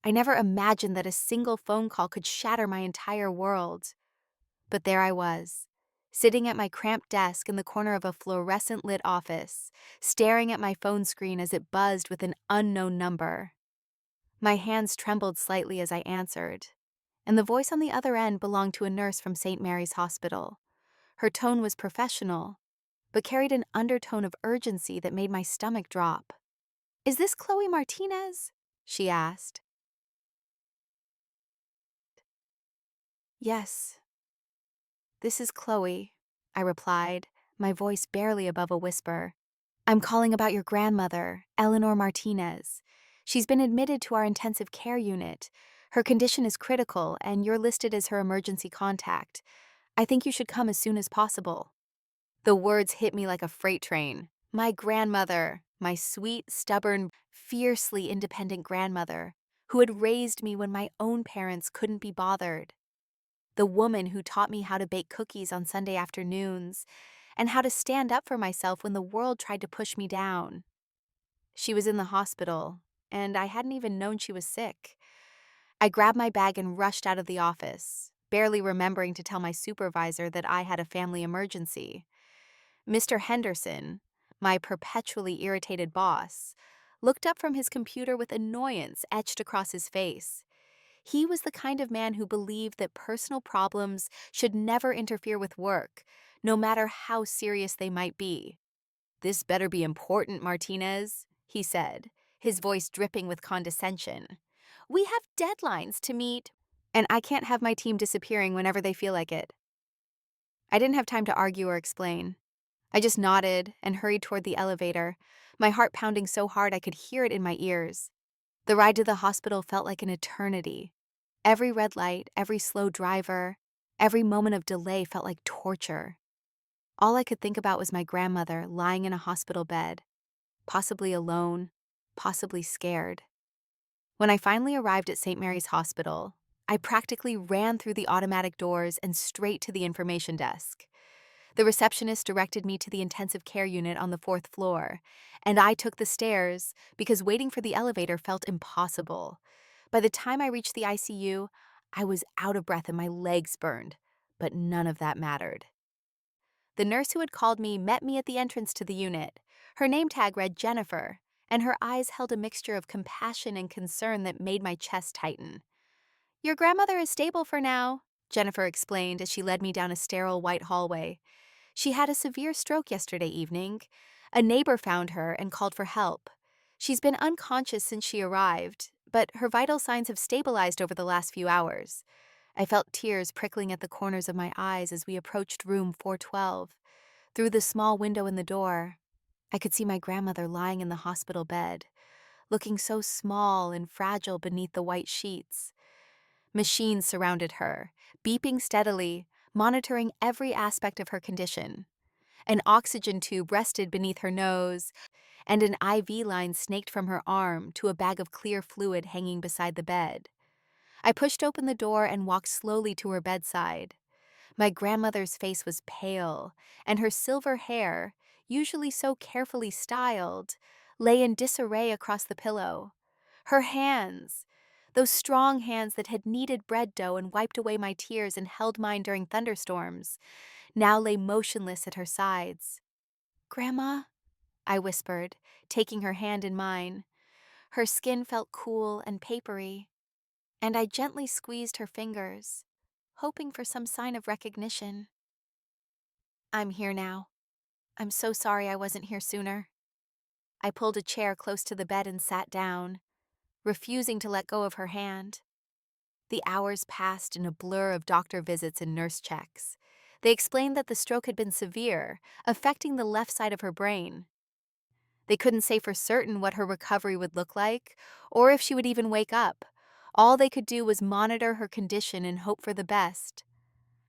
I never imagined that a single phone call could shatter my entire world. But there I was, sitting at my cramped desk in the corner of a fluorescent-lit office, staring at my phone screen as it buzzed with an unknown number. My hands trembled slightly as I answered, and the voice on the other end belonged to a nurse from St. Mary's Hospital. Her tone was professional, but carried an undertone of urgency that made my stomach drop. "Is this Chloe Martinez?" she asked. "Yes, this is Chloe," I replied, my voice barely above a whisper. "I'm calling about your grandmother, Eleanor Martinez. She's been admitted to our intensive care unit. Her condition is critical, and you're listed as her emergency contact. I think you should come as soon as possible." The words hit me like a freight train. My grandmother, my sweet, stubborn, fiercely independent grandmother, who had raised me when my own parents couldn't be bothered. The woman who taught me how to bake cookies on Sunday afternoons and how to stand up for myself when the world tried to push me down. She was in the hospital, and I hadn't even known she was sick. I grabbed my bag and rushed out of the office, barely remembering to tell my supervisor that I had a family emergency. Mr. Henderson, my perpetually irritated boss, looked up from his computer with annoyance etched across his face. He was the kind of man who believed that personal problems should never interfere with work, no matter how serious they might be. "This better be important, Martinez," he said, his voice dripping with condescension. "We have deadlines to meet, and I can't have my team disappearing whenever they feel like it." I didn't have time to argue or explain. I just nodded and hurried toward the elevator, my heart pounding so hard I could hear it in my ears. The ride to the hospital felt like an eternity. Every red light, every slow driver, every moment of delay felt like torture. All I could think about was my grandmother lying in a hospital bed, possibly alone, possibly scared. When I finally arrived at St. Mary's Hospital, I practically ran through the automatic doors and straight to the information desk. The receptionist directed me to the intensive care unit on the 4th floor, and I took the stairs because waiting for the elevator felt impossible. By the time I reached the ICU, I was out of breath and my legs burned, but none of that mattered. The nurse who had called me met me at the entrance to the unit. Her name tag read Jennifer, and her eyes held a mixture of compassion and concern that made my chest tighten. "Your grandmother is stable for now," Jennifer explained as she led me down a sterile white hallway. "She had a severe stroke yesterday evening. A neighbor found her and called for help. She's been unconscious since she arrived, but her vital signs have stabilized over the last few hours." I felt tears prickling at the corners of my eyes as we approached room 412. Through the small window in the door, I could see my grandmother lying in the hospital bed, looking so small and fragile beneath the white sheets. Machines surrounded her, beeping steadily, monitoring every aspect of her condition. An oxygen tube rested beneath her nose, and an IV line snaked from her arm to a bag of clear fluid hanging beside the bed. I pushed open the door and walked slowly to her bedside. My grandmother's face was pale, and her silver hair, usually so carefully styled, lay in disarray across the pillow. Her hands, those strong hands that had kneaded bread dough and wiped away my tears and held mine during thunderstorms, now lay motionless at her sides. "Grandma?" I whispered, taking her hand in mine. Her skin felt cool and papery, and I gently squeezed her fingers, hoping for some sign of recognition. "I'm here now. I'm so sorry I wasn't here sooner." I pulled a chair close to the bed and sat down, refusing to let go of her hand. The hours passed in a blur of doctor visits and nurse checks. They explained that the stroke had been severe, affecting the left side of her brain. They couldn't say for certain what her recovery would look like, or if she would even wake up. All they could do was monitor her condition and hope for the best.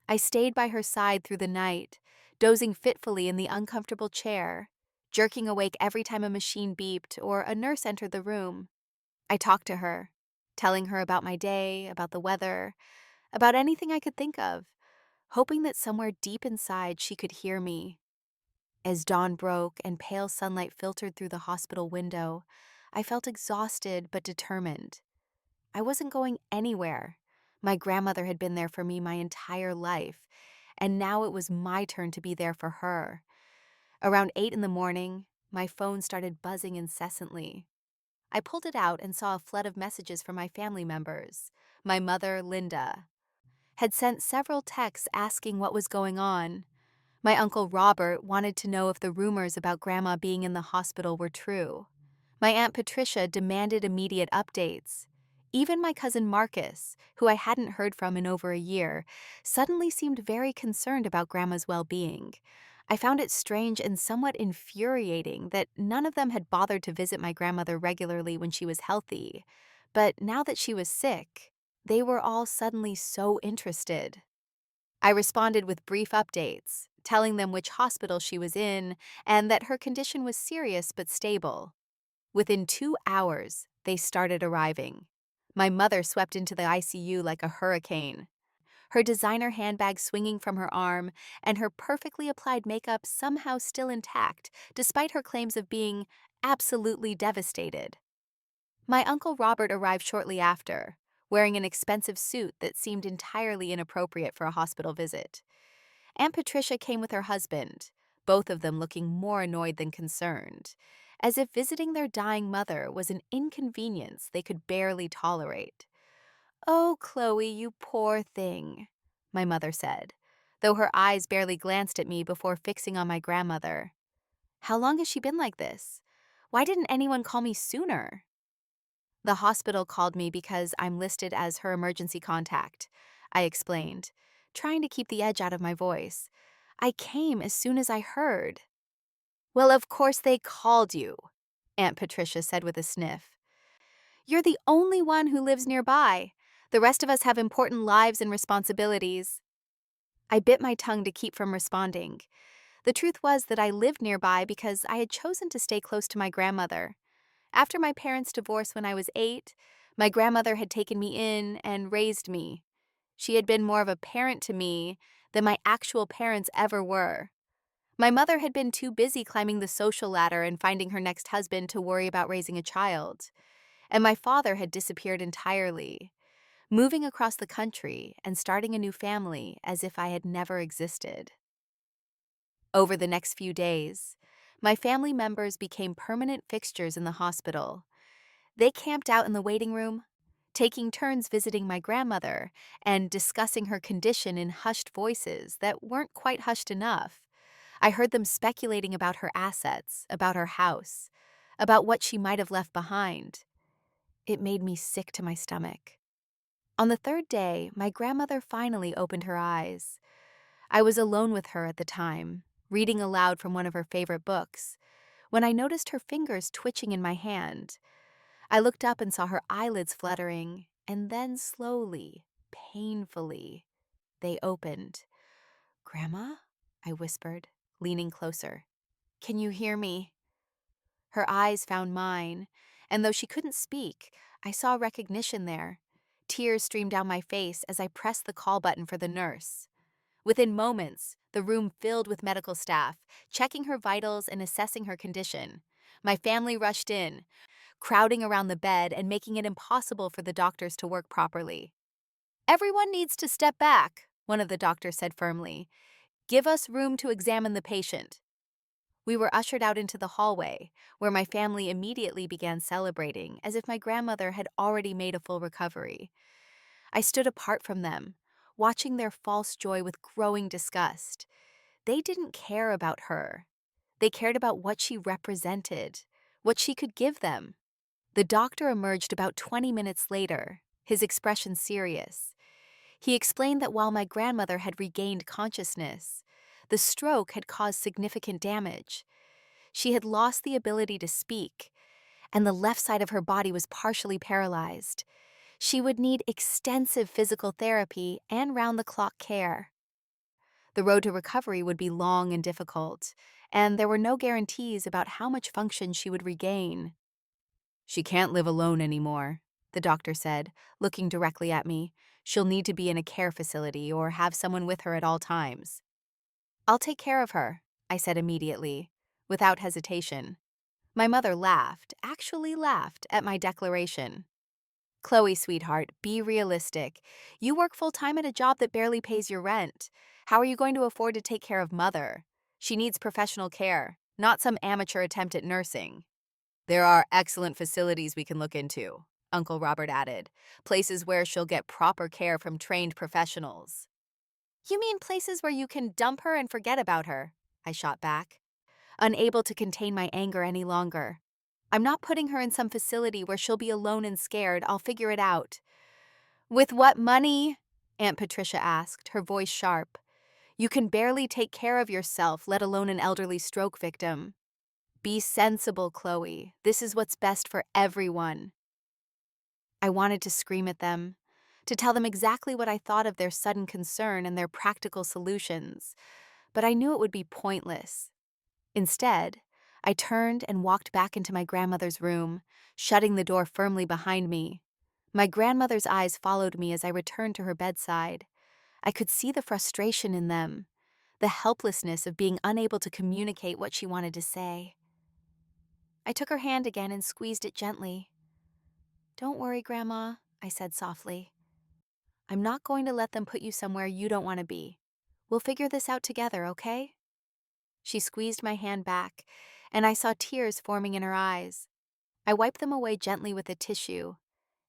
I stayed by her side through the night, dozing fitfully in the uncomfortable chair, jerking awake every time a machine beeped or a nurse entered the room. I talked to her, telling her about my day, about the weather, about anything I could think of, hoping that somewhere deep inside she could hear me. As dawn broke and pale sunlight filtered through the hospital window, I felt exhausted but determined. I wasn't going anywhere. My grandmother had been there for me my entire life, and now it was my turn to be there for her. Around 8 in the morning, my phone started buzzing incessantly. I pulled it out and saw a flood of messages from my family members. My mother, Linda, had sent several texts asking what was going on. My uncle Robert wanted to know if the rumors about Grandma being in the hospital were true. My Aunt Patricia demanded immediate updates. Even my cousin Marcus, who I hadn't heard from in over a year, suddenly seemed very concerned about Grandma's well-being. I found it strange and somewhat infuriating that none of them had bothered to visit my grandmother regularly when she was healthy. But now that she was sick, they were all suddenly so interested. I responded with brief updates, telling them which hospital she was in and that her condition was serious but stable. Within 2 hours, they started arriving. My mother swept into the ICU like a hurricane, her designer handbag swinging from her arm and her perfectly applied makeup somehow still intact despite her claims of being absolutely devastated. My Uncle Robert arrived shortly after, wearing an expensive suit that seemed entirely inappropriate for a hospital visit. Aunt Patricia came with her husband, both of them looking more annoyed than concerned, as if visiting their dying mother was an inconvenience they could barely tolerate. "Oh, Chloe, you poor thing," my mother said, though her eyes barely glanced at me before fixing on my grandmother. "How long has she been like this? Why didn't anyone call me sooner?" "The hospital called me because I'm listed as her emergency contact," I explained, trying to keep the edge out of my voice. "I came as soon as I heard." "Well, of course they called you," Aunt Patricia said with a sniff. "You're the only one who lives nearby. The rest of us have important lives and responsibilities." I bit my tongue to keep from responding. The truth was that I lived nearby because I had chosen to stay close to my grandmother. After my parents' divorce when I was 8, my grandmother had taken me in and raised me. She had been more of a parent to me than my actual parents ever were. My mother had been too busy climbing the social ladder and finding her next husband to worry about raising a child. And my father had disappeared entirely, moving across the country and starting a new family as if I had never existed. Over the next few days, my family members became permanent fixtures in the hospital. They camped out in the waiting room, taking turns visiting my grandmother and discussing her condition in hushed voices that weren't quite hushed enough. I heard them speculating about her assets, about her house, about what she might have left behind. It made me sick to my stomach. On the third day, my grandmother finally opened her eyes. I was alone with her at the time, reading aloud from one of her favorite books, when I noticed her fingers twitching in my hand. I looked up and saw her eyelids fluttering, and then slowly, painfully, they opened. "Grandma?" I whispered, leaning closer. "Can you hear me?" Her eyes found mine, and though she couldn't speak, I saw recognition there. Tears streamed down my face as I pressed the call button for the nurse. Within moments, the room filled with medical staff, checking her vitals and assessing her condition. My family rushed in, crowding around the bed and making it impossible for the doctors to work properly. "Everyone needs to step back," one of the doctors said firmly. "Give us room to examine the patient." We were ushered out into the hallway, where my family immediately began celebrating, as if my grandmother had already made a full recovery. I stood apart from them, watching their false joy with growing disgust. They didn't care about her. They cared about what she represented, what she could give them. The doctor emerged about 20 minutes later, his expression serious. He explained that while my grandmother had regained consciousness, the stroke had caused significant damage. She had lost the ability to speak, and the left side of her body was partially paralyzed. She would need extensive physical therapy and round-the-clock care. The road to recovery would be long and difficult, and there were no guarantees about how much function she would regain. "She can't live alone anymore," the doctor said, looking directly at me. "She'll need to be in a care facility or have someone with her at all times." "I'll take care of her," I said immediately, without hesitation. My mother laughed, actually laughed, at my declaration. Chloe, sweetheart, be realistic. You work full-time at a job that barely pays your rent. How are you going to afford to take care of Mother? She needs professional care, not some amateur attempt at nursing. There are excellent facilities we can look into, Uncle Robert added. Places where she'll get proper care from trained professionals. You mean places where you can dump her and forget about her? I shot back, unable to contain my anger any longer. I'm not putting her in some facility where she'll be alone and scared. I'll figure it out. With what money? Aunt Patricia asked, her voice sharp. You can barely take care of yourself, let alone an elderly stroke victim. Be sensible, Chloe. This is what's best for everyone. I wanted to scream at them, to tell them exactly what I thought of their sudden concern and their practical solutions, but I knew it would be pointless. Instead, I turned and walked back into my grandmother's room, shutting the door firmly behind me. My grandmother's eyes followed me as I returned to her bedside. I could see the frustration in them, the helplessness of being unable to communicate what she wanted to say. I took her hand again and squeezed it gently. Don't worry, Grandma, I said softly. I'm not going to let them put you somewhere you don't want to be. We'll figure this out together, okay? She squeezed my hand back, and I saw tears forming in her eyes. I wiped them away gently with a tissue,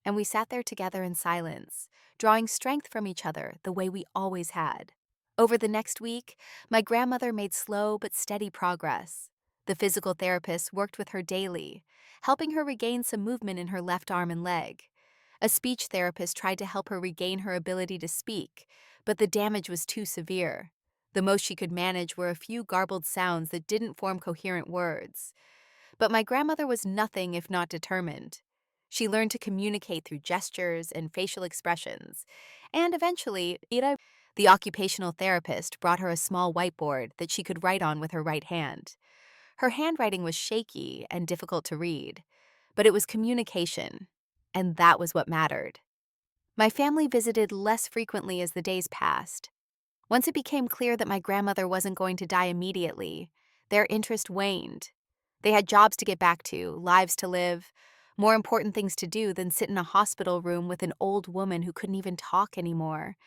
and we sat there together in silence, drawing strength from each other the way we always had. Over the next week, my grandmother made slow but steady progress. The physical therapist worked with her daily, helping her regain some movement in her left arm and leg. A speech therapist tried to help her regain her ability to speak, but the damage was too severe. The most she could manage were a few garbled sounds that didn't form coherent words. But my grandmother was nothing if not determined. She learned to communicate through gestures and facial expressions, and eventually, the occupational therapist, brought her a small whiteboard that she could write on with her right hand. Her handwriting was shaky and difficult to read, but it was communication, and that was what mattered. My family visited less frequently as the days passed. Once it became clear that my grandmother wasn't going to die immediately, their interest waned. They had jobs to get back to, lives to live, more important things to do than sit in a hospital room with an old woman who couldn't even talk anymore.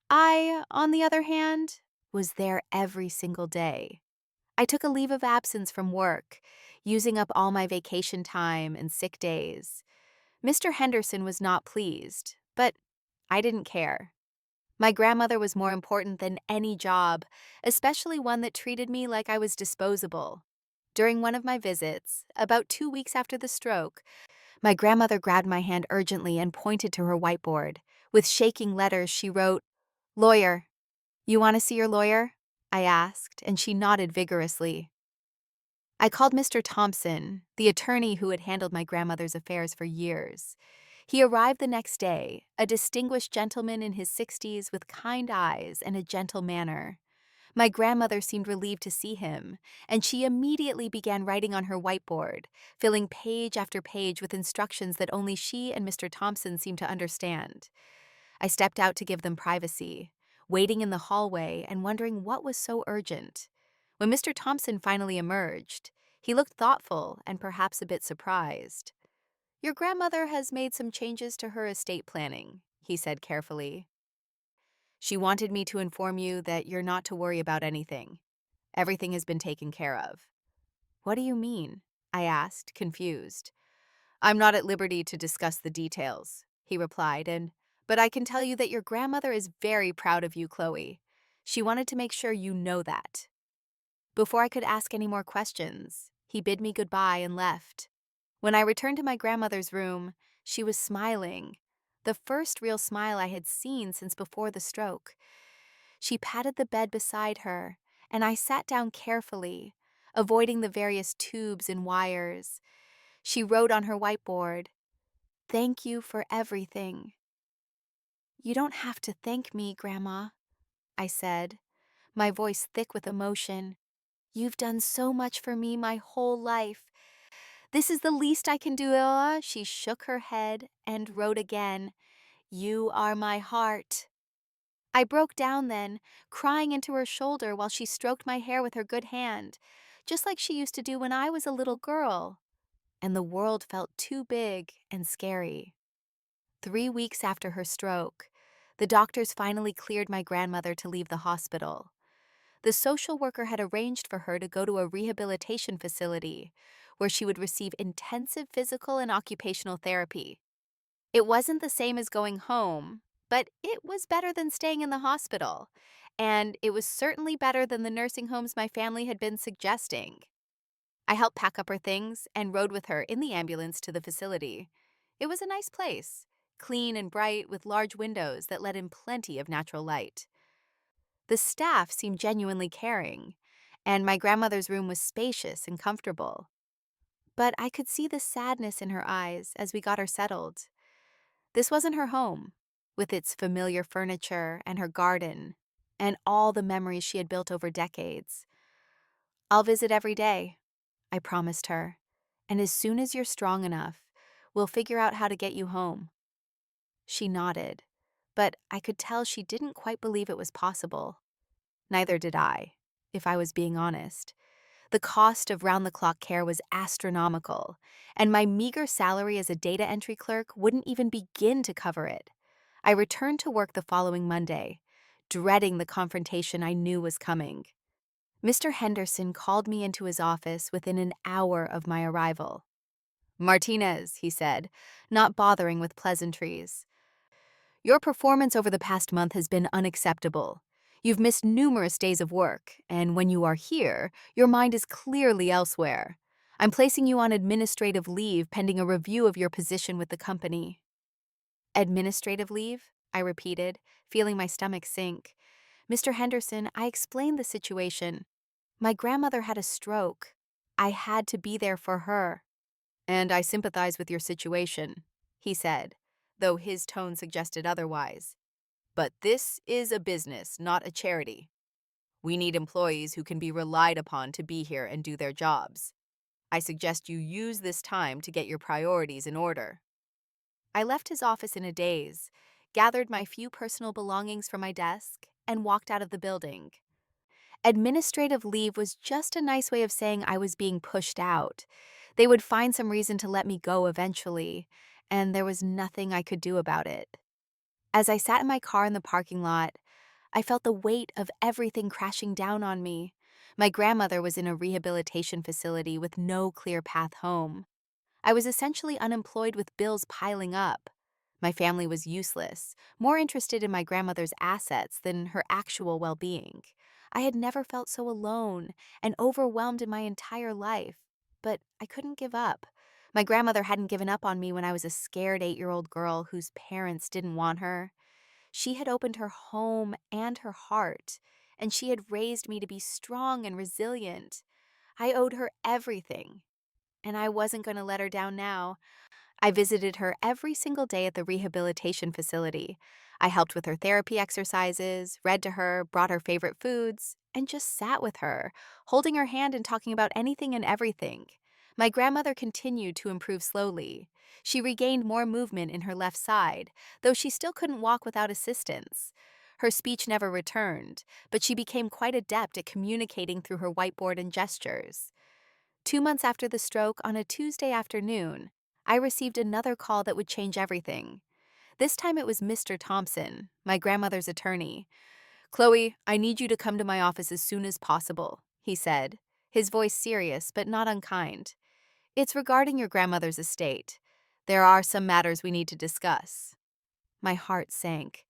I, on the other hand, was there every single day. I took a leave of absence from work, using up all my vacation time and sick days. Mr. Henderson was not pleased, but I didn't care. My grandmother was more important than any job, especially one that treated me like I was disposable. During one of my visits, about 2 weeks after the stroke, my grandmother grabbed my hand urgently and pointed to her whiteboard. With shaking letters, she wrote, "Lawyer. You want to see your lawyer?" I asked, and she nodded vigorously. I called Mr. Thompson, the attorney who had handled my grandmother's affairs for years. He arrived the next day, a distinguished gentleman in his 60s with kind eyes and a gentle manner. My grandmother seemed relieved to see him, and she immediately began writing on her whiteboard, filling page after page with instructions that only she and Mr. Thompson seemed to understand. I stepped out to give them privacy, waiting in the hallway and wondering what was so urgent. When Mr. Thompson finally emerged, he looked thoughtful and perhaps a bit surprised. "Your grandmother has made some changes to her estate planning," he said carefully. "She wanted me to inform you that you're not to worry about anything. Everything has been taken care of." "What do you mean?" I asked, confused. "I'm not at liberty to discuss the details," he replied, but I can tell you that your grandmother is very proud of you, Chloe. She wanted to make sure you know that." Before I could ask any more questions, he bid me goodbye and left. When I returned to my grandmother's room, she was smiling, the first real smile I had seen since before the stroke. She patted the bed beside her, and I sat down carefully, avoiding the various tubes and wires. She wrote on her whiteboard, "Thank you for everything." "You don't have to thank me, Grandma," I said, my voice thick with emotion. "You've done so much for me my whole life. This is the least I can do." She shook her head and wrote again, "You are my heart." I broke down then, crying into her shoulder while she stroked my hair with her good hand, just like she used to do when I was a little girl. And the world felt too big and scary. 3 weeks after her stroke, the doctors finally cleared my grandmother to leave the hospital. The social worker had arranged for her to go to a rehabilitation facility where she would receive intensive physical and occupational therapy. It wasn't the same as going home, but it was better than staying in the hospital, and it was certainly better than the nursing homes my family had been suggesting. I helped pack up her things and rode with her in the ambulance to the facility. It was a nice place, clean and bright with large windows that let in plenty of natural light. The staff seemed genuinely caring, and my grandmother's room was spacious and comfortable. But I could see the sadness in her eyes as we got her settled. This wasn't her home, with its familiar furniture and her garden, and all the memories she had built over decades. "I'll visit every day," I promised her, "and as soon as you're strong enough, we'll figure out how to get you home." She nodded, but I could tell she didn't quite believe it was possible. Neither did I, if I was being honest. The cost of round-the-clock care was astronomical, and my meager salary as a data entry clerk wouldn't even begin to cover it. I returned to work the following Monday, dreading the confrontation I knew was coming. Mr. Henderson called me into his office within an hour of my arrival. "Martinez," he said, not bothering with pleasantries. "Your performance over the past month has been unacceptable. You've missed numerous days of work, and when you are here, your mind is clearly elsewhere. I'm placing you on administrative leave pending a review of your position with the company." "Administrative leave?" I repeated, feeling my stomach sink. "Mr. Henderson, I explained the situation. My grandmother had a stroke. I had to be there for her." "And I sympathize with your situation," he said, though his tone suggested otherwise. "But this is a business, not a charity. We need employees who can be relied upon to be here and do their jobs. I suggest you use this time to get your priorities in order." I left his office in a daze, gathered my few personal belongings from my desk, and walked out of the building. Administrative leave was just a nice way of saying I was being pushed out. They would find some reason to let me go eventually, and there was nothing I could do about it. As I sat in my car in the parking lot, I felt the weight of everything crashing down on me. My grandmother was in a rehabilitation facility with no clear path home. I was essentially unemployed with bills piling up. My family was useless, more interested in my grandmother's assets than her actual well-being. I had never felt so alone and overwhelmed in my entire life, but I couldn't give up. My grandmother hadn't given up on me when I was a scared 8-year-old girl whose parents didn't want her. She had opened her home and her heart, and she had raised me to be strong and resilient. I owed her everything, and I wasn't going to let her down now. I visited her every single day at the rehabilitation facility. I helped with her therapy exercises, read to her, brought her favorite foods, and just sat with her, holding her hand and talking about anything and everything. My grandmother continued to improve slowly. She regained more movement in her left side, though she still couldn't walk without assistance. Her speech never returned, but she became quite adept at communicating through her whiteboard and gestures. 2 months after the stroke, on a Tuesday afternoon, I received another call that would change everything. This time it was Mr. Thompson, my grandmother's attorney. "Chloe, I need you to come to my office as soon as possible," he said, his voice serious but not unkind. "It's regarding your grandmother's estate. There are some matters we need to discuss." My heart sank.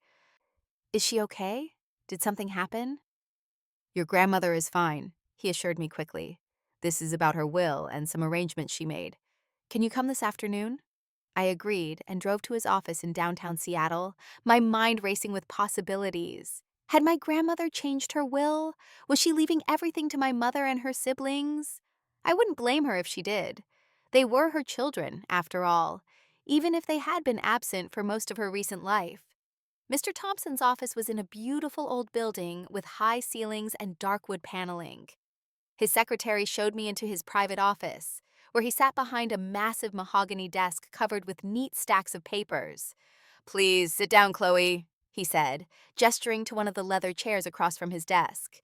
"Is she okay? Did something happen?" "Your grandmother is fine," he assured me quickly. "This is about her will and some arrangements she made. Can you come this afternoon?" I agreed and drove to his office in downtown Seattle, my mind racing with possibilities. Had my grandmother changed her will? Was she leaving everything to my mother and her siblings? I wouldn't blame her if she did. They were her children, after all, even if they had been absent for most of her recent life. Mr. Thompson's office was in a beautiful old building with high ceilings and dark wood paneling. His secretary showed me into his private office, where he sat behind a massive mahogany desk covered with neat stacks of papers. "Please sit down, Chloe," he said, gesturing to one of the leather chairs across from his desk.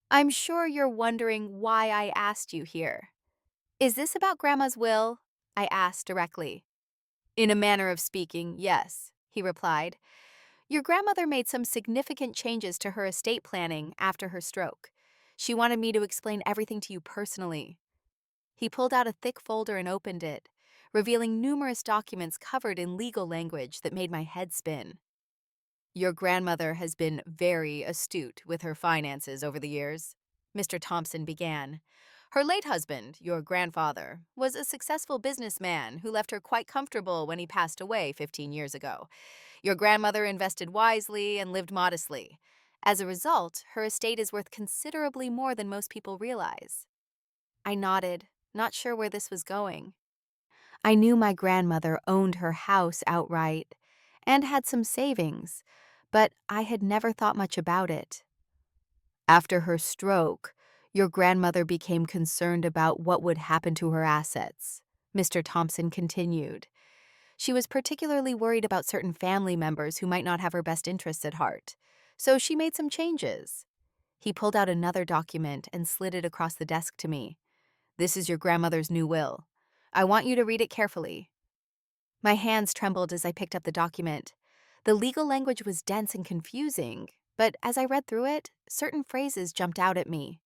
"I'm sure you're wondering why I asked you here. Is this about Grandma's will?" I asked directly. In a manner of speaking, yes, he replied. Your grandmother made some significant changes to her estate planning after her stroke. She wanted me to explain everything to you personally. He pulled out a thick folder and opened it, revealing numerous documents covered in legal language that made my head spin. Your grandmother has been very astute with her finances over the years, Mr. Thompson began. Her late husband, your grandfather, was a successful businessman who left her quite comfortable when he passed away 15 years ago. Your grandmother invested wisely and lived modestly. As a result, her estate is worth considerably more than most people realize. I nodded, not sure where this was going. I knew my grandmother owned her house outright and had some savings, but I had never thought much about it. After her stroke, your grandmother became concerned about what would happen to her assets, Mr. Thompson continued. She was particularly worried about certain family members who might not have her best interests at heart, so she made some changes. He pulled out another document and slid it across the desk to me. This is your grandmother's new will. I want you to read it carefully. My hands trembled as I picked up the document. The legal language was dense and confusing, but as I read through it, certain phrases jumped out at me.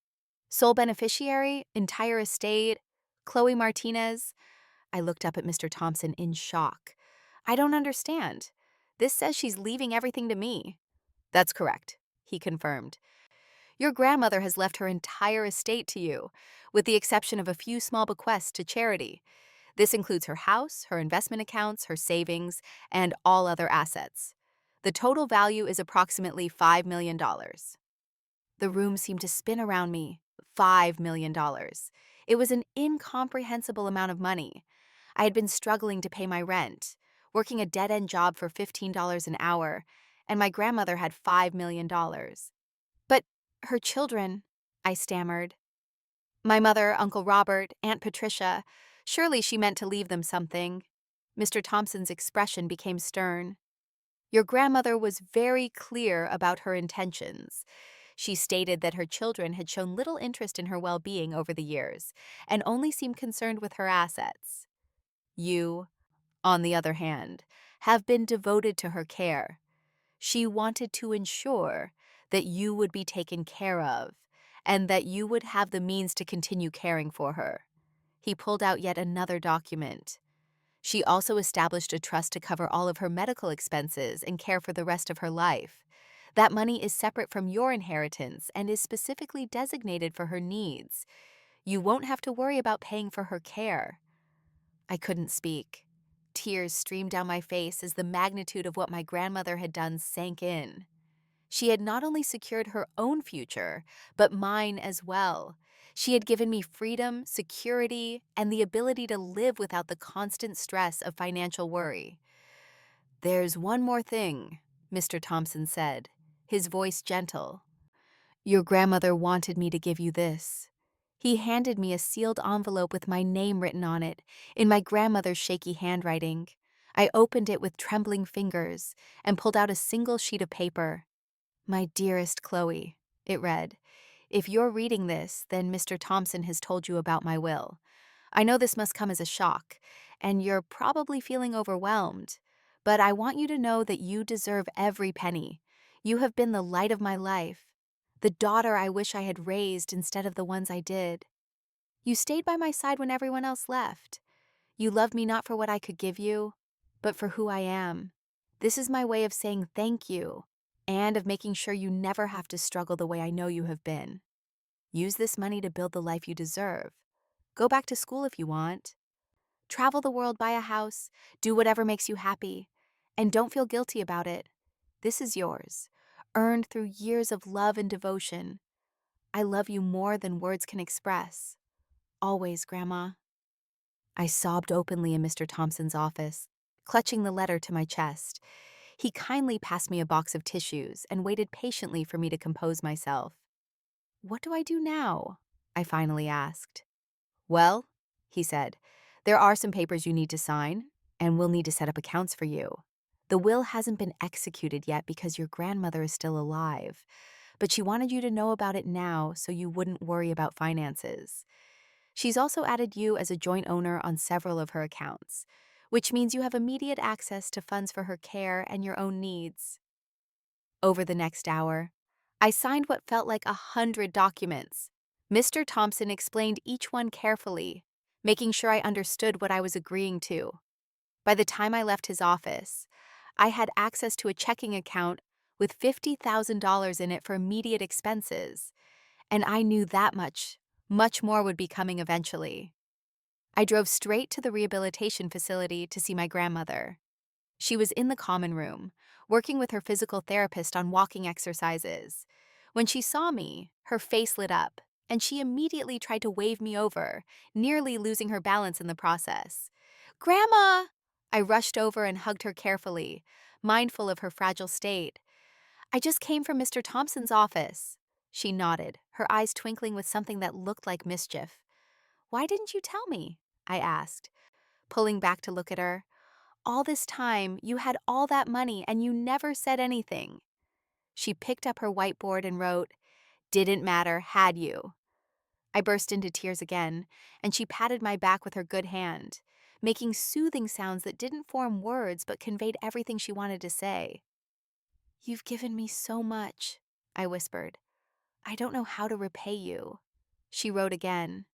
Sole beneficiary, entire estate, Chloe Martinez. I looked up at Mr. Thompson in shock. I don't understand. This says she's leaving everything to me. That's correct, he confirmed. Your grandmother has left her entire estate to you, with the exception of a few small bequests to charity. This includes her house, her investment accounts, her savings, and all other assets. The total value is approximately $5 million. The room seemed to spin around me. $5 million. It was an incomprehensible amount of money. I had been struggling to pay my rent, working a dead-end job for $15 an hour, and my grandmother had $5 million. But her children, I stammered. My mother, Uncle Robert, Aunt Patricia, surely she meant to leave them something. Mr. Thompson's expression became stern. Your grandmother was very clear about her intentions. She stated that her children had shown little interest in her well-being over the years and only seemed concerned with her assets. You, on the other hand, have been devoted to her care. She wanted to ensure that you would be taken care of and that you would have the means to continue caring for her. He pulled out yet another document. She also established a trust to cover all of her medical expenses and care for the rest of her life. That money is separate from your inheritance and is specifically designated for her needs. You won't have to worry about paying for her care. I couldn't speak. Tears streamed down my face as the magnitude of what my grandmother had done sank in. She had not only secured her own future, but mine as well. She had given me freedom, security, and the ability to live without the constant stress of financial worry. There's one more thing, Mr. Thompson said, his voice gentle. Your grandmother wanted me to give you this. He handed me a sealed envelope with my name written on it, in my grandmother's shaky handwriting. I opened it with trembling fingers and pulled out a single sheet of paper. My dearest Chloe, it read, if you're reading this, then Mr. Thompson has told you about my will. I know this must come as a shock, and you're probably feeling overwhelmed, but I want you to know that you deserve every penny. You have been the light of my life, the daughter I wish I had raised instead of the ones I did. You stayed by my side when everyone else left. You loved me not for what I could give you, but for who I am. This is my way of saying thank you, and of making sure you never have to struggle the way I know you have been. Use this money to build the life you deserve. Go back to school if you want. Travel the world, buy a house, do whatever makes you happy. And don't feel guilty about it. This is yours, earned through years of love and devotion. I love you more than words can express. Always, Grandma. I sobbed openly in Mr. Thompson's office, clutching the letter to my chest. He kindly passed me a box of tissues and waited patiently for me to compose myself. What do I do now? I finally asked. Well, he said, there are some papers you need to sign, and we'll need to set up accounts for you. The will hasn't been executed yet because your grandmother is still alive, but she wanted you to know about it now so you wouldn't worry about finances. She's also added you as a joint owner on several of her accounts, which means you have immediate access to funds for her care and your own needs. Over the next hour, I signed what felt like 100 documents. Mr. Thompson explained each one carefully, making sure I understood what I was agreeing to. By the time I left his office, I had access to a checking account with $50,000 in it for immediate expenses, and I knew that much more would be coming eventually. I drove straight to the rehabilitation facility to see my grandmother. She was in the common room, working with her physical therapist on walking exercises. When she saw me, her face lit up, and she immediately tried to wave me over, nearly losing her balance in the process. "Grandma!" I rushed over and hugged her carefully, mindful of her fragile state. "I just came from Mr. Thompson's office." She nodded, her eyes twinkling with something that looked like mischief. "Why didn't you tell me?" I asked, pulling back to look at her. "All this time, you had all that money and you never said anything." She picked up her whiteboard and wrote, "Didn't matter, had you." I burst into tears again, and she patted my back with her good hand, making soothing sounds that didn't form words but conveyed everything she wanted to say. "You've given me so much," I whispered. "I don't know how to repay you." She wrote again,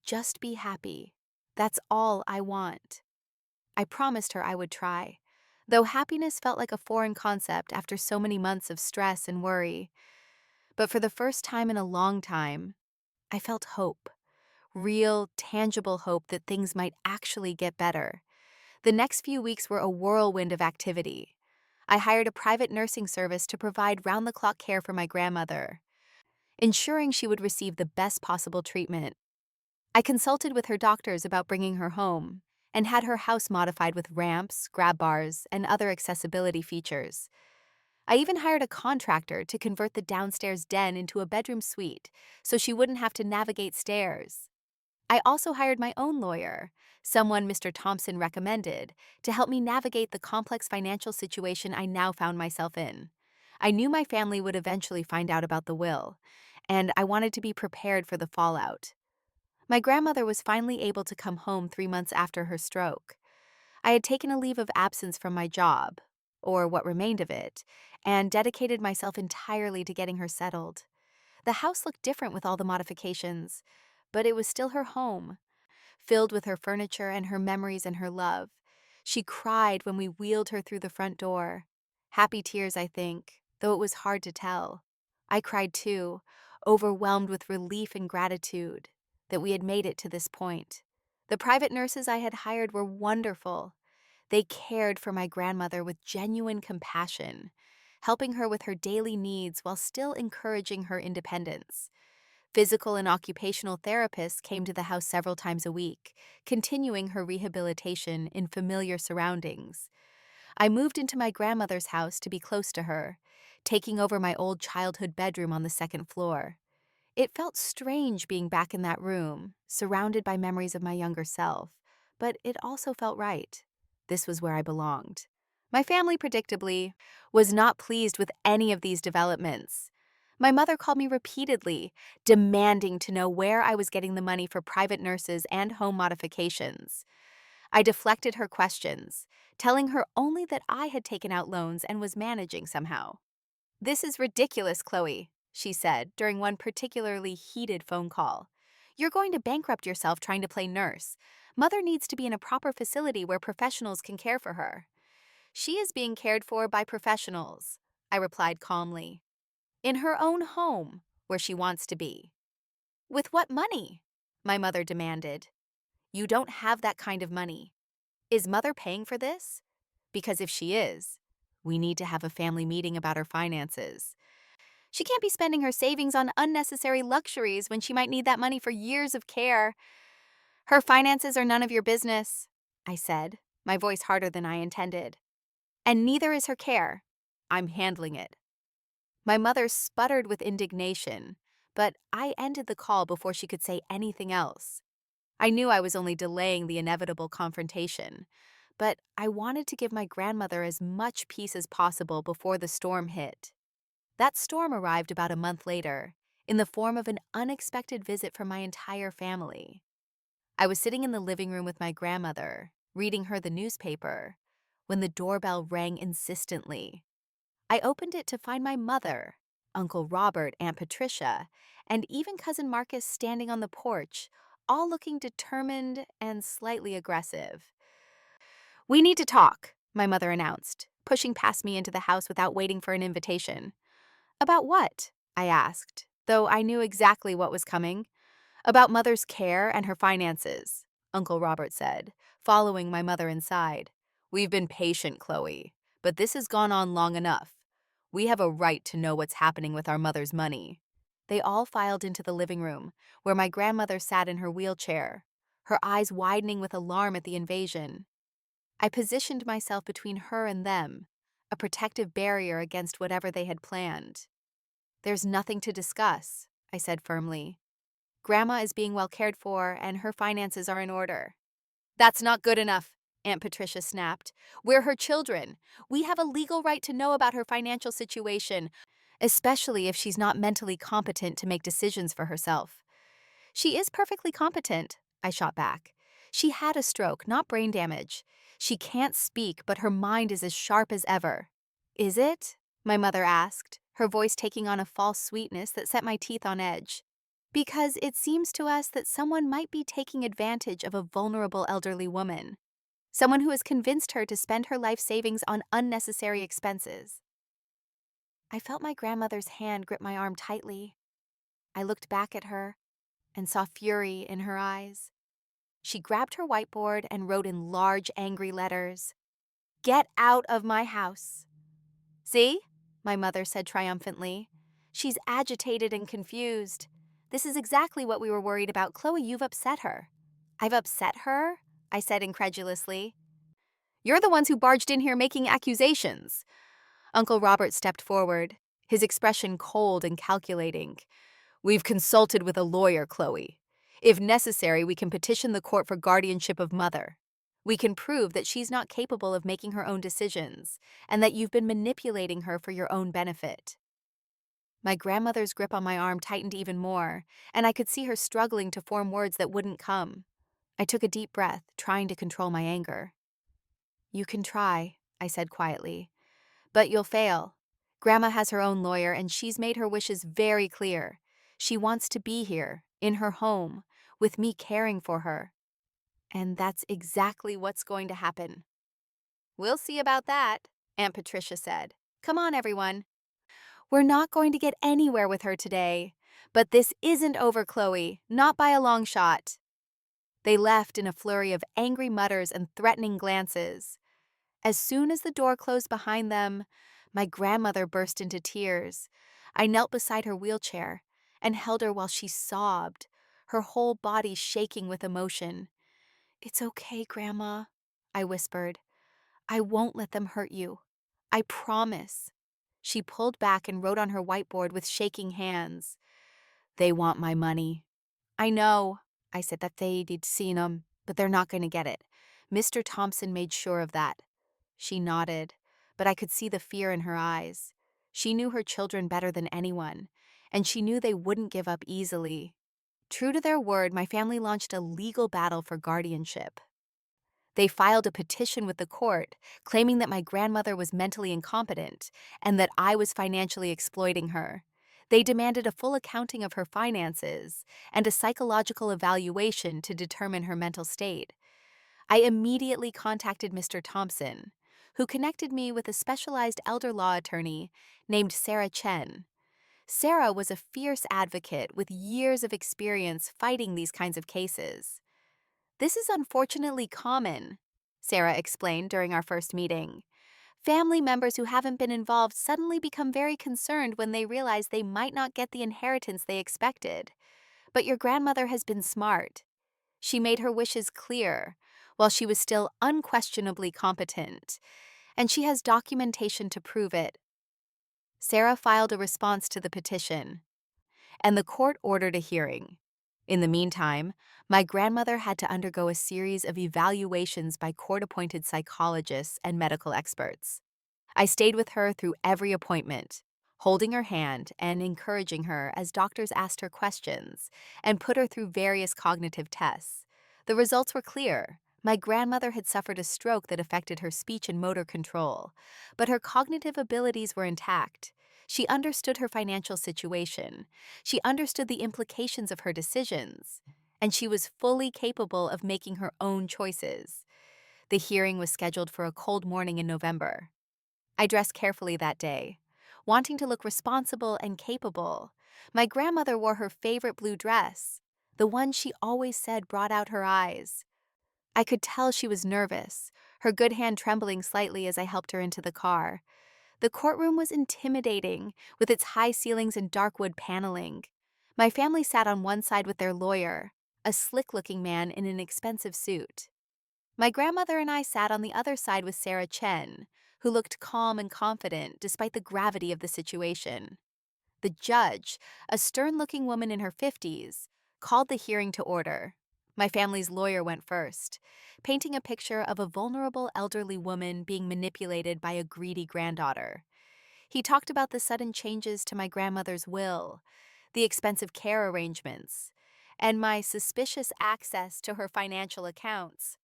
"Just be happy. That's all I want." I promised her I would try, though happiness felt like a foreign concept after so many months of stress and worry. But for the first time in a long time, I felt hope. Real, tangible hope that things might actually get better. The next few weeks were a whirlwind of activity. I hired a private nursing service to provide round-the-clock care for my grandmother, ensuring she would receive the best possible treatment. I consulted with her doctors about bringing her home and had her house modified with ramps, grab bars, and other accessibility features. I even hired a contractor to convert the downstairs den into a bedroom suite so she wouldn't have to navigate stairs. I also hired my own lawyer, someone Mr. Thompson recommended, to help me navigate the complex financial situation I now found myself in. I knew my family would eventually find out about the will, and I wanted to be prepared for the fallout. My grandmother was finally able to come home 3 months after her stroke. I had taken a leave of absence from my job, or what remained of it, and dedicated myself entirely to getting her settled. The house looked different with all the modifications, but it was still her home, filled with her furniture and her memories and her love. She cried when we wheeled her through the front door. Happy tears, I think, though it was hard to tell. I cried too, overwhelmed with relief and gratitude that we had made it to this point. The private nurses I had hired were wonderful. They cared for my grandmother with genuine compassion, helping her with her daily needs while still encouraging her independence. Physical and occupational therapists came to the house several times a week, continuing her rehabilitation in familiar surroundings. I moved into my grandmother's house to be close to her, taking over my old childhood bedroom on the second floor. It felt strange being back in that room, surrounded by memories of my younger self, but it also felt right. This was where I belonged. My family, predictably, was not pleased with any of these developments. My mother called me repeatedly, demanding to know where I was getting the money for private nurses and home modifications. I deflected her questions, telling her only that I had taken out loans and was managing somehow. "This is ridiculous, Chloe," she said during one particularly heated phone call. "You're going to bankrupt yourself trying to play nurse. Mother needs to be in a proper facility where professionals can care for her." "She is being cared for by professionals," I replied calmly. "In her own home, where she wants to be." "With what money?" my mother demanded. "You don't have that kind of money. Is Mother paying for this? Because if she is, we need to have a family meeting about her finances. She can't be spending her savings on unnecessary luxuries when she might need that money for years of care. Her finances are none of your business," I said, my voice harder than I intended. "And neither is her care. I'm handling it." My mother sputtered with indignation, but I ended the call before she could say anything else. I knew I was only delaying the inevitable confrontation, but I wanted to give my grandmother as much peace as possible before the storm hit. That storm arrived about a month later, in the form of an unexpected visit from my entire family. I was sitting in the living room with my grandmother, reading her the newspaper, when the doorbell rang insistently. I opened it to find my mother, Uncle Robert, Aunt Patricia, and even Cousin Marcus standing on the porch, all looking determined and slightly aggressive. "We need to talk," my mother announced, pushing past me into the house without waiting for an invitation. "About what?" I asked, though I knew exactly what was coming. "About Mother's care and her finances," Uncle Robert said, following my mother inside. "We've been patient, Chloe, but this has gone on long enough. We have a right to know what's happening with our mother's money." They all filed into the living room, where my grandmother sat in her wheelchair, her eyes widening with alarm at the invasion. I positioned myself between her and them, a protective barrier against whatever they had planned. "There's nothing to discuss," I said firmly. "Grandma is being well cared for, and her finances are in order." "That's not good enough," Aunt Patricia snapped. "We're her children. We have a legal right to know about her financial situation, especially if she's not mentally competent to make decisions for herself." "She is perfectly competent," I shot back. "She had a stroke, not brain damage. She can't speak, but her mind is as sharp as ever." "Is it?" my mother asked, her voice taking on a false sweetness that set my teeth on edge. "Because it seems to us that someone might be taking advantage of a vulnerable elderly woman. Someone who has convinced her to spend her life savings on unnecessary expenses." I felt my grandmother's hand grip my arm tightly. I looked back at her and saw fury in her eyes. She grabbed her whiteboard and wrote in large, angry letters, "Get out of my house." "See?" my mother said triumphantly. "She's agitated and confused. This is exactly what we were worried about. Chloe, you've upset her." "I've upset her?" I said incredulously. "You're the ones who barged in here making accusations." Uncle Robert stepped forward, his expression cold and calculating. "We've consulted with a lawyer, Chloe. If necessary, we can petition the court for guardianship of Mother. We can prove that she's not capable of making her own decisions, and that you've been manipulating her for your own benefit." My grandmother's grip on my arm tightened even more, and I could see her struggling to form words that wouldn't come. I took a deep breath, trying to control my anger. "You can try," I said quietly, "but you'll fail. Grandma has her own lawyer, and she's made her wishes very clear. She wants to be here, in her home, with me caring for her. And that's exactly what's going to happen." "We'll see about that," Aunt Patricia said. "Come on, everyone. We're not going to get anywhere with her today. But this isn't over, Chloe, not by a long shot." They left in a flurry of angry mutters and threatening glances. As soon as the door closed behind them, my grandmother burst into tears. I knelt beside her wheelchair and held her while she sobbed, her whole body shaking with emotion. "It's okay, Grandma," I whispered. "I won't let them hurt you. I promise." She pulled back and wrote on her whiteboard with shaking hands. "They want my money." "I know," I said, "that they'd seen 'em, but they're not going to get it. Mr. Thompson made sure of that." She nodded, but I could see the fear in her eyes. She knew her children better than anyone, and she knew they wouldn't give up easily. True to their word, my family launched a legal battle for guardianship. They filed a petition with the court, claiming that my grandmother was mentally incompetent and that I was financially exploiting her. They demanded a full accounting of her finances and a psychological evaluation to determine her mental state. I immediately contacted Mr. Thompson, who connected me with a specialized elder law attorney named Sarah Chen. Sarah was a fierce advocate with years of experience fighting these kinds of cases. "This is unfortunately common," Sarah explained during our first meeting. "Family members who haven't been involved suddenly become very concerned when they realize they might not get the inheritance they expected. But your grandmother has been smart. She made her wishes clear, while she was still unquestionably competent, and she has documentation to prove it." Sarah filed a response to the petition, and the court ordered a hearing. In the meantime, my grandmother had to undergo a series of evaluations by court-appointed psychologists and medical experts. I stayed with her through every appointment, holding her hand and encouraging her as doctors asked her questions and put her through various cognitive tests. The results were clear. My grandmother had suffered a stroke that affected her speech and motor control, but her cognitive abilities were intact. She understood her financial situation. She understood the implications of her decisions, and she was fully capable of making her own choices. The hearing was scheduled for a cold morning in November. I dressed carefully that day, wanting to look responsible and capable. My grandmother wore her favorite blue dress, the one she always said brought out her eyes. I could tell she was nervous, her good hand trembling slightly as I helped her into the car. The courtroom was intimidating, with its high ceilings and dark wood paneling. My family sat on one side with their lawyer, a slick-looking man in an expensive suit. My grandmother and I sat on the other side with Sarah Chen, who looked calm and confident despite the gravity of the situation. The judge, a stern-looking woman in her 50s, called the hearing to order. My family's lawyer went first, painting a picture of a vulnerable elderly woman being manipulated by a greedy granddaughter. He talked about the sudden changes to my grandmother's will, the expensive care arrangements, and my suspicious access to her financial accounts.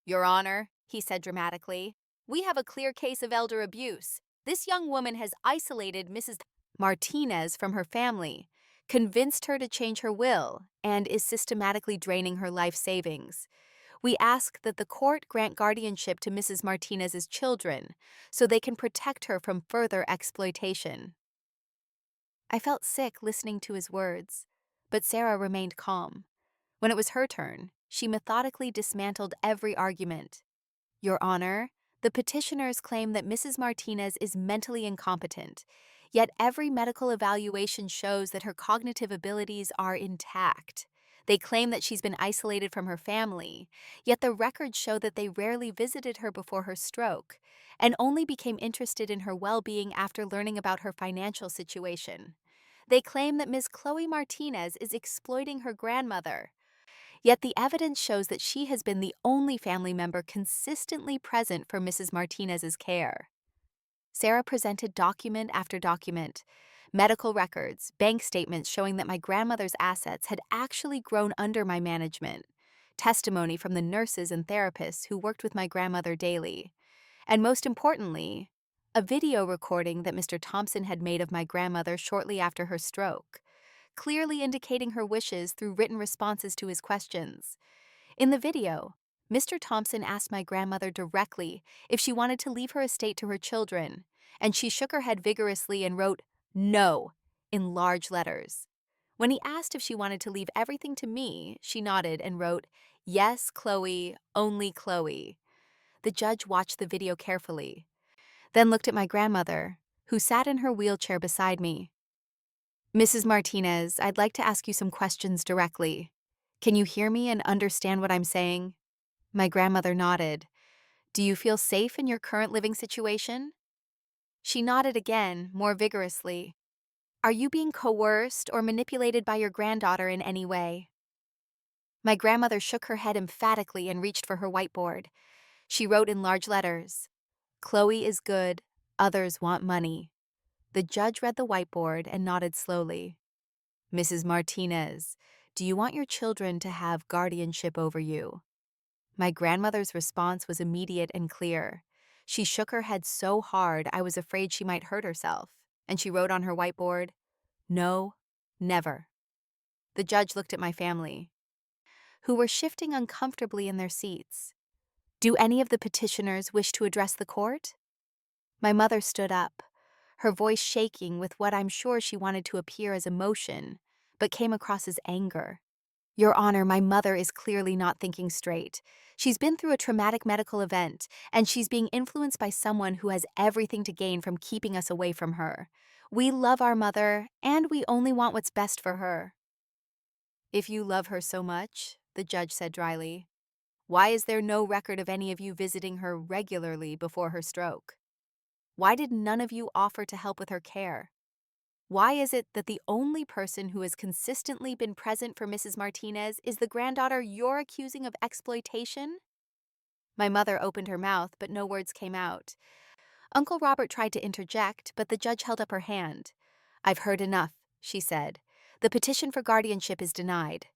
"Your Honor," he said dramatically, "we have a clear case of elder abuse. This young woman has isolated Mrs. Martinez from her family, convinced her to change her will, and is systematically draining her life savings. We ask that the court grant guardianship to Mrs. Martinez's children so they can protect her from further exploitation." I felt sick listening to his words, but Sarah remained calm. When it was her turn, she methodically dismantled every argument. "Your Honor, the petitioners claim that Mrs. Martinez is mentally incompetent, yet every medical evaluation shows that her cognitive abilities are intact. They claim that she's been isolated from her family, yet the records show that they rarely visited her before her stroke and only became interested in her well-being after learning about her financial situation. They claim that Ms. Chloe Martinez is exploiting her grandmother, yet the evidence shows that she has been the only family member consistently present for Mrs. Martinez's care." Sarah presented document after document, medical records, bank statements showing that my grandmother's assets had actually grown under my management, testimony from the nurses and therapists who worked with my grandmother daily, and most importantly, a video recording that Mr. Thompson had made of my grandmother shortly after her stroke, clearly indicating her wishes through written responses to his questions. In the video, Mr. Thompson asked my grandmother directly if she wanted to leave her estate to her children, and she shook her head vigorously and wrote, "No," in large letters. When he asked if she wanted to leave everything to me, she nodded and wrote, "Yes, Chloe, only Chloe." The judge watched the video carefully, then looked at my grandmother, who sat in her wheelchair beside me. "Mrs. Martinez, I'd like to ask you some questions directly. Can you hear me and understand what I'm saying?" My grandmother nodded. "Do you feel safe in your current living situation?" She nodded again, more vigorously. "Are you being coerced or manipulated by your granddaughter in any way?" My grandmother shook her head emphatically and reached for her whiteboard. She wrote in large letters, "Chloe is good, others want money." The judge read the whiteboard and nodded slowly. "Mrs. Martinez, do you want your children to have guardianship over you?" My grandmother's response was immediate and clear. She shook her head so hard I was afraid she might hurt herself, and she wrote on her whiteboard, "No, never." The judge looked at my family, who were shifting uncomfortably in their seats. "Do any of the petitioners wish to address the court?" My mother stood up, her voice shaking with what I'm sure she wanted to appear as emotion, but came across as anger. "Your Honor, my mother is clearly not thinking straight. She's been through a traumatic medical event, and she's being influenced by someone who has everything to gain from keeping us away from her. We love our mother, and we only want what's best for her." "If you love her so much," the judge said dryly, "why is there no record of any of you visiting her regularly before her stroke? Why did none of you offer to help with her care? Why is it that the only person who has consistently been present for Mrs. Martinez is the granddaughter you're accusing of exploitation?" My mother opened her mouth, but no words came out. Uncle Robert tried to interject, but the judge held up her hand. "I've heard enough," she said. "The petition for guardianship is denied.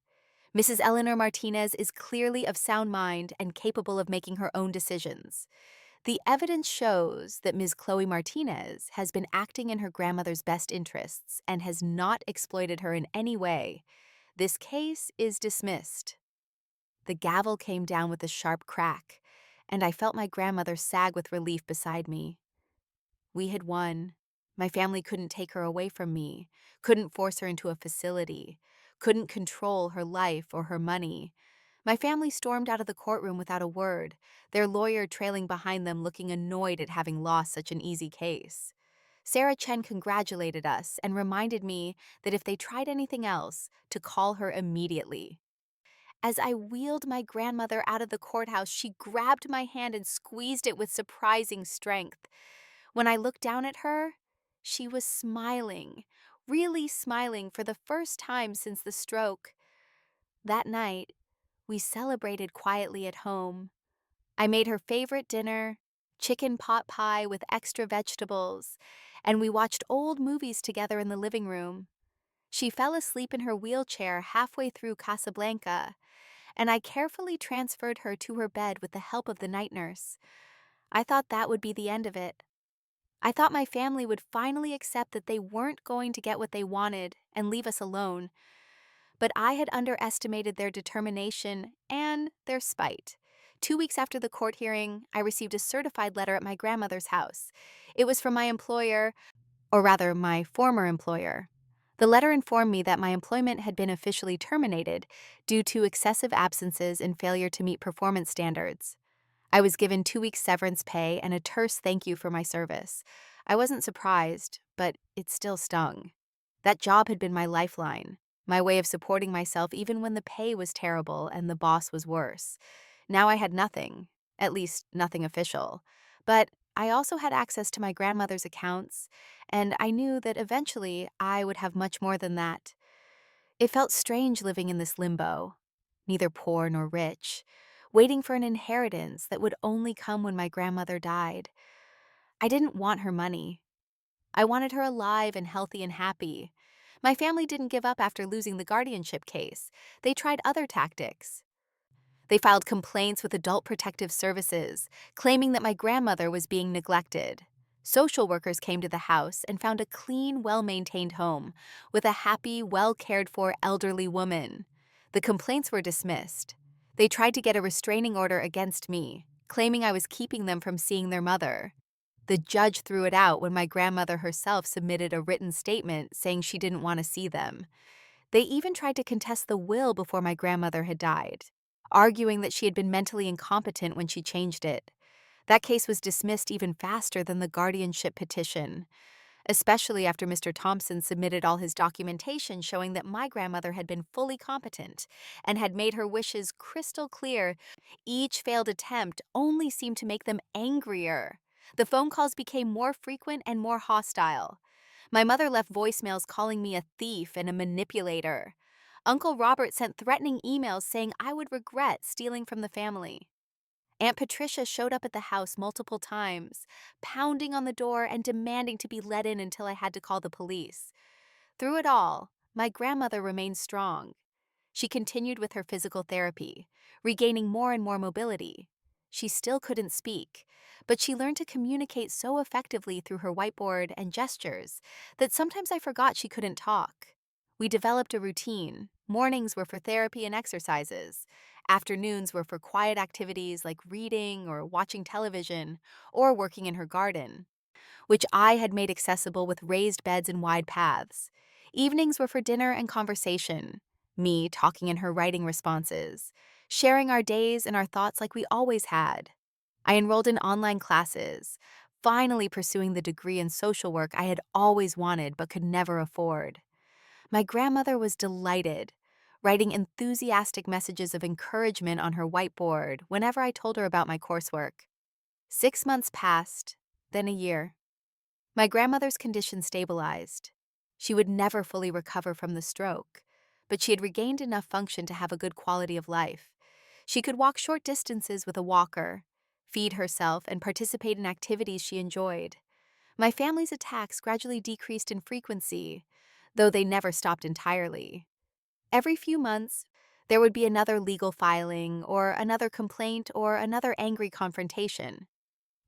Mrs. Eleanor Martinez is clearly of sound mind and capable of making her own decisions. The evidence shows that Ms. Chloe Martinez has been acting in her grandmother's best interests and has not exploited her in any way. This case is dismissed." The gavel came down with a sharp crack, and I felt my grandmother sag with relief beside me. We had won. My family couldn't take her away from me, couldn't force her into a facility, couldn't control her life or her money. My family stormed out of the courtroom without a word, their lawyer trailing behind them looking annoyed at having lost such an easy case. Sarah Chen congratulated us and reminded me that if they tried anything else, to call her immediately. As I wheeled my grandmother out of the courthouse, she grabbed my hand and squeezed it with surprising strength. When I looked down at her, she was smiling, really smiling for the first time since the stroke. That night, we celebrated quietly at home. I made her favorite dinner, chicken pot pie with extra vegetables, and we watched old movies together in the living room. She fell asleep in her wheelchair halfway through Casablanca, and I carefully transferred her to her bed with the help of the night nurse. I thought that would be the end of it. I thought my family would finally accept that they weren't going to get what they wanted and leave us alone. But I had underestimated their determination and their spite. 2 weeks after the court hearing, I received a certified letter at my grandmother's house. It was from my employer, or rather, my former employer. The letter informed me that my employment had been officially terminated due to excessive absences and failure to meet performance standards. I was given 2 weeks severance pay and a terse thank you for my service. I wasn't surprised, but it still stung. That job had been my lifeline, my way of supporting myself even when the pay was terrible and the boss was worse. Now I had nothing, at least nothing official. But I also had access to my grandmother's accounts, and I knew that eventually I would have much more than that. It felt strange living in this limbo, neither poor nor rich, waiting for an inheritance that would only come when my grandmother died. I didn't want her money. I wanted her alive and healthy and happy. My family didn't give up after losing the guardianship case. They tried other tactics. They filed complaints with Adult Protective Services, claiming that my grandmother was being neglected. Social workers came to the house and found a clean, well-maintained home with a happy, well-cared-for elderly woman. The complaints were dismissed. They tried to get a restraining order against me, claiming I was keeping them from seeing their mother. The judge threw it out when my grandmother herself submitted a written statement saying she didn't want to see them. They even tried to contest the will before my grandmother had died, arguing that she had been mentally incompetent when she changed it. That case was dismissed even faster than the guardianship petition, especially after Mr. Thompson submitted all his documentation showing that my grandmother had been fully competent and had made her wishes crystal clear. Each failed attempt only seemed to make them angrier. The phone calls became more frequent and more hostile. My mother left voicemails calling me a thief and a manipulator. Uncle Robert sent threatening emails saying I would regret stealing from the family. Aunt Patricia showed up at the house multiple times, pounding on the door and demanding to be let in until I had to call the police. Through it all, my grandmother remained strong. She continued with her physical therapy, regaining more and more mobility. She still couldn't speak, but she learned to communicate so effectively through her whiteboard and gestures that sometimes I forgot she couldn't talk. We developed a routine. Mornings were for therapy and exercises. Afternoons were for quiet activities like reading or watching television or working in her garden, which I had made accessible with raised beds and wide paths. Evenings were for dinner and conversation, me talking in her writing responses, sharing our days and our thoughts like we always had. I enrolled in online classes, finally pursuing the degree in social work I had always wanted but could never afford. My grandmother was delighted, writing enthusiastic messages of encouragement on her whiteboard whenever I told her about my coursework. 6 months passed, then a year. My grandmother's condition stabilized. She would never fully recover from the stroke, but she had regained enough function to have a good quality of life. She could walk short distances with a walker, feed herself, and participate in activities she enjoyed. My family's attacks gradually decreased in frequency, though they never stopped entirely. Every few months, There would be another legal filing, or another complaint, or another angry confrontation.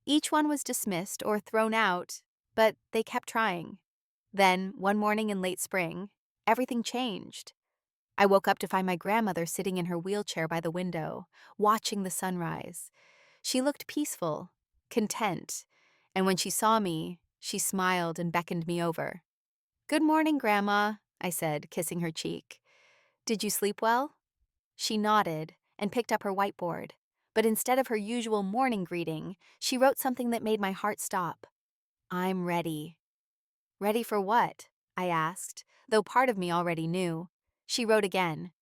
Each one was dismissed or thrown out, but they kept trying. Then, one morning in late spring, everything changed. I woke up to find my grandmother sitting in her wheelchair by the window, watching the sunrise. She looked peaceful, content, and when she saw me, she smiled and beckoned me over. "Good morning, Grandma," I said, kissing her cheek. "Did you sleep well?" She nodded and picked up her whiteboard, but instead of her usual morning greeting, she wrote something that made my heart stop. "I'm ready." "Ready for what?" I asked, though part of me already knew. She wrote again.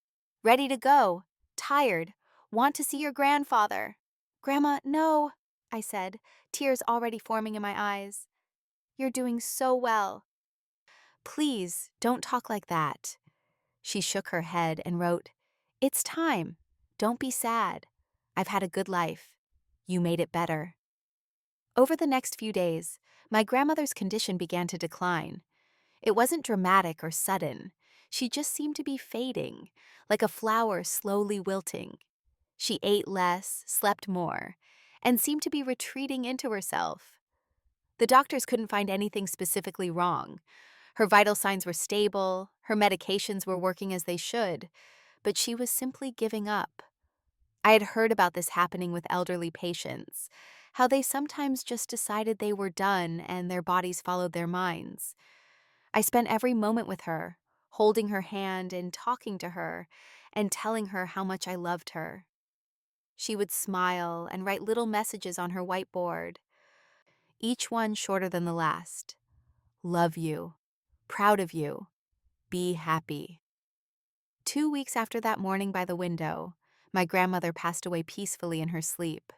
"Ready to go. Tired. Want to see your grandfather." "Grandma, no," I said, tears already forming in my eyes. "You're doing so well." "Please, don't talk like that." She shook her head and wrote, "It's time. Don't be sad. I've had a good life. You made it better." Over the next few days, my grandmother's condition began to decline. It wasn't dramatic or sudden. She just seemed to be fading, like a flower slowly wilting. She ate less, slept more, and seemed to be retreating into herself. The doctors couldn't find anything specifically wrong. Her vital signs were stable, her medications were working as they should, but she was simply giving up. I had heard about this happening with elderly patients, how they sometimes just decided they were done and their bodies followed their minds. I spent every moment with her, holding her hand and talking to her and telling her how much I loved her. She would smile and write little messages on her whiteboard, each one shorter than the last. "Love you. Proud of you. Be happy." 2 weeks after that morning by the window, my grandmother passed away peacefully in her sleep.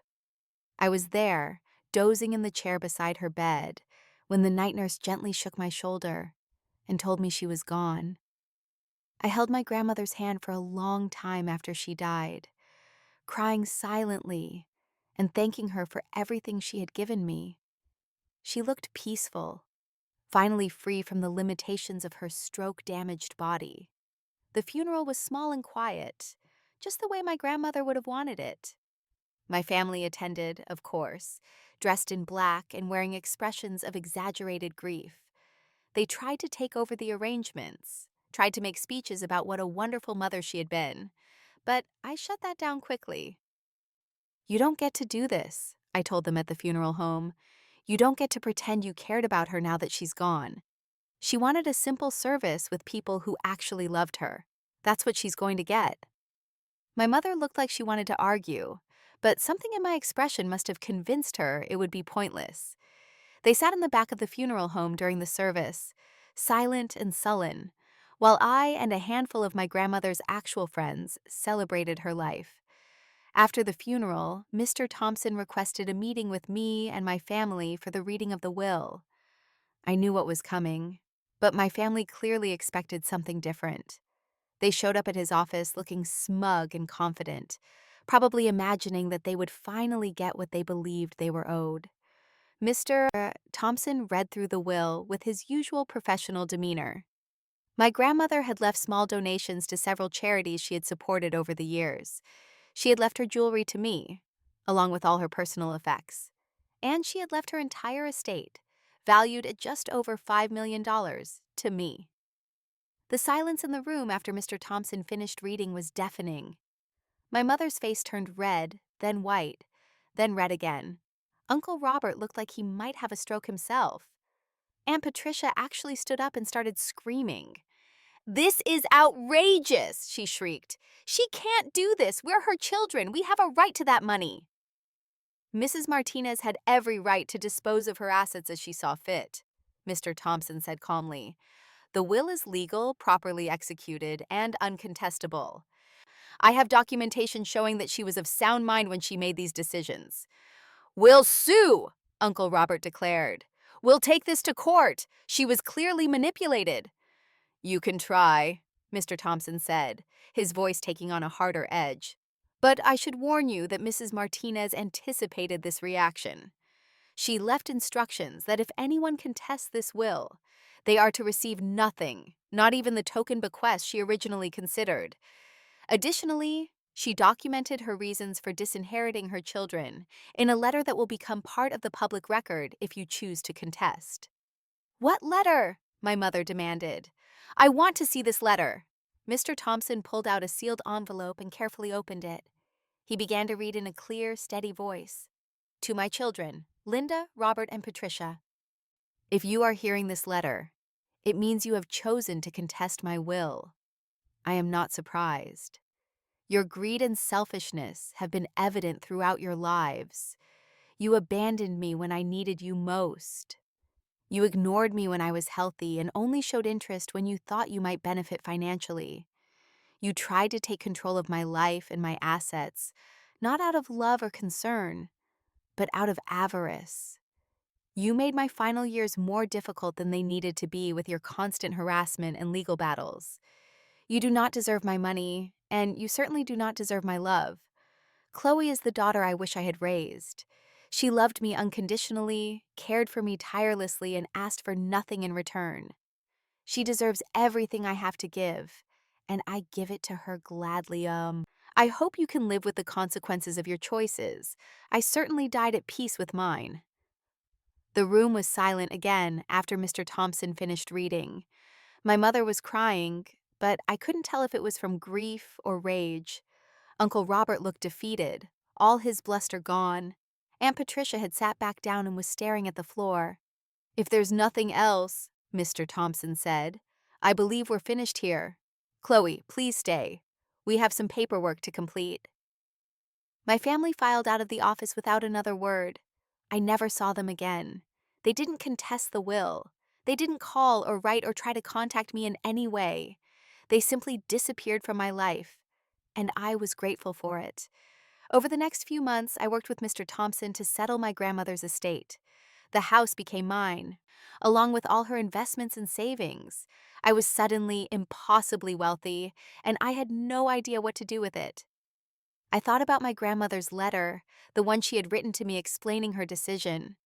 I was there, dozing in the chair beside her bed, when the night nurse gently shook my shoulder and told me she was gone. I held my grandmother's hand for a long time after she died, crying silently and thanking her for everything she had given me. She looked peaceful, finally free from the limitations of her stroke-damaged body. The funeral was small and quiet, just the way my grandmother would have wanted it. My family attended, of course, dressed in black and wearing expressions of exaggerated grief. They tried to take over the arrangements, tried to make speeches about what a wonderful mother she had been, but I shut that down quickly. "You don't get to do this," I told them at the funeral home. "You don't get to pretend you cared about her now that she's gone. She wanted a simple service with people who actually loved her. That's what she's going to get." My mother looked like she wanted to argue, but something in my expression must have convinced her it would be pointless. They sat in the back of the funeral home during the service, silent and sullen, while I and a handful of my grandmother's actual friends celebrated her life. After the funeral, Mr. Thompson requested a meeting with me and my family for the reading of the will. I knew what was coming, but my family clearly expected something different. They showed up at his office looking smug and confident, probably imagining that they would finally get what they believed they were owed. Mr. Thompson read through the will with his usual professional demeanor. My grandmother had left small donations to several charities she had supported over the years. She had left her jewelry to me, along with all her personal effects. And she had left her entire estate, valued at just over $5 million, to me. The silence in the room after Mr. Thompson finished reading was deafening. My mother's face turned red, then white, then red again. Uncle Robert looked like he might have a stroke himself. Aunt Patricia actually stood up and started screaming. "This is outrageous!" she shrieked. "She can't do this. We're her children. We have a right to that money." Mrs. Martinez had every right to dispose of her assets as she saw fit, Mr. Thompson said calmly. "The will is legal, properly executed, and uncontestable. I have documentation showing that she was of sound mind when she made these decisions." "We'll sue," Uncle Robert declared. "We'll take this to court. She was clearly manipulated." "You can try," Mr. Thompson said, his voice taking on a harder edge. "But I should warn you that Mrs. Martinez anticipated this reaction. She left instructions that if anyone contests this will, they are to receive nothing, not even the token bequest she originally considered. Additionally, she documented her reasons for disinheriting her children in a letter that will become part of the public record if you choose to contest. What letter? My mother demanded. I want to see this letter. Mr. Thompson pulled out a sealed envelope and carefully opened it. He began to read in a clear, steady voice. To my children, Linda, Robert, and Patricia. If you are hearing this letter, it means you have chosen to contest my will. I am not surprised. Your greed and selfishness have been evident throughout your lives. You abandoned me when I needed you most. You ignored me when I was healthy and only showed interest when you thought you might benefit financially. You tried to take control of my life and my assets, not out of love or concern, but out of avarice. You made my final years more difficult than they needed to be with your constant harassment and legal battles. You do not deserve my money, and you certainly do not deserve my love. Chloe is the daughter I wish I had raised. She loved me unconditionally, cared for me tirelessly, and asked for nothing in return. She deserves everything I have to give, and I give it to her gladly. I hope you can live with the consequences of your choices. I certainly died at peace with mine. The room was silent again after Mr. Thompson finished reading. My mother was crying, but I couldn't tell if it was from grief or rage. Uncle Robert looked defeated, all his bluster gone. Aunt Patricia had sat back down and was staring at the floor. If there's nothing else, Mr. Thompson said, I believe we're finished here. Chloe, please stay. We have some paperwork to complete. My family filed out of the office without another word. I never saw them again. They didn't contest the will. They didn't call or write or try to contact me in any way. They simply disappeared from my life, and I was grateful for it. Over the next few months, I worked with Mr. Thompson to settle my grandmother's estate. The house became mine, along with all her investments and savings. I was suddenly impossibly wealthy, and I had no idea what to do with it. I thought about my grandmother's letter, the one she had written to me explaining her decision.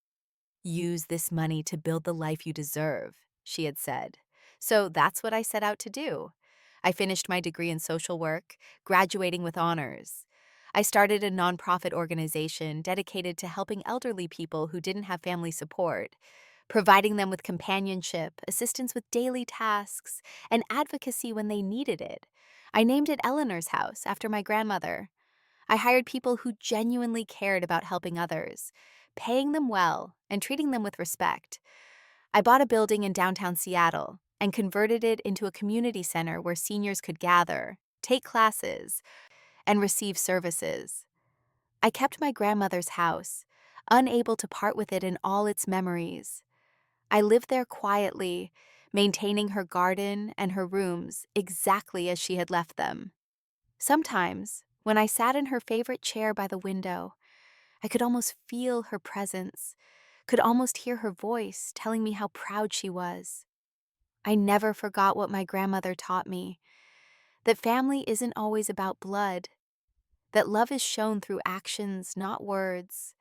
Use this money to build the life you deserve, she had said. So that's what I set out to do. I finished my degree in social work, graduating with honors. I started a nonprofit organization dedicated to helping elderly people who didn't have family support, providing them with companionship, assistance with daily tasks, and advocacy when they needed it. I named it Eleanor's House after my grandmother. I hired people who genuinely cared about helping others, paying them well, and treating them with respect. I bought a building in downtown Seattle and converted it into a community center where seniors could gather, take classes, and receive services. I kept my grandmother's house, unable to part with it in all its memories. I lived there quietly, maintaining her garden and her rooms exactly as she had left them. Sometimes, when I sat in her favorite chair by the window, I could almost feel her presence, could almost hear her voice telling me how proud she was. I never forgot what my grandmother taught me, that family isn't always about blood, that love is shown through actions, not words,